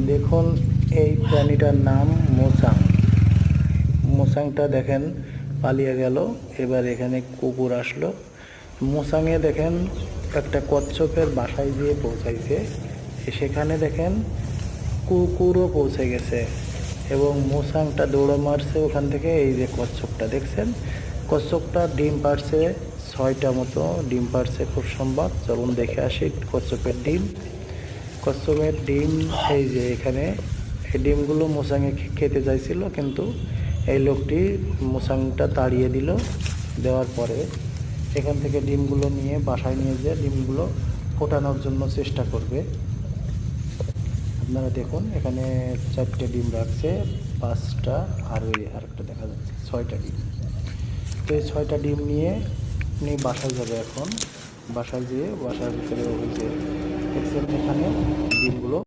দেখুন এই প্রাণীটার নাম মোসাং। মোসাংটা দেখেন পালিয়ে গেল, এবার এখানে কুকুর আসলো। মোসাংয়ে দেখেন একটা কচ্ছপের বাসায় গিয়ে পৌঁছাইছে, সেখানে দেখেন কুকুরও পৌঁছে গেছে এবং মোসাংটা দৌড় মারছে ওখান থেকে। এই যে কচ্ছপটা দেখছেন, কচ্ছপটা ডিম পারছে 6টা মতো ডিম পারছে খুব সম্ভব। চলুন দেখে আসি কচ্ছপের ডিম। কচ্ছপের ডিম এই যে এখানে, এই ডিমগুলো মোসাঙে খেতে চাইছিল, কিন্তু এই লোকটি মোসাংটা তাড়িয়ে দিল। দেওয়ার পরে এখান থেকে ডিমগুলো নিয়ে বাসায় নিয়ে যেয়ে ডিমগুলো ফোটানোর জন্য চেষ্টা করবে। আপনারা দেখুন এখানে 4টে ডিম রাখছে, 5টা, আর ওই আরেকটা দেখা যাচ্ছে 6টা ডিম। তো এই 6টা ডিম নিয়ে উনি বাসায় যাবে এখন। বাসায় যেয়ে বাসার ভিতরে ওই যে দেখছেন এখানে ডিমগুলো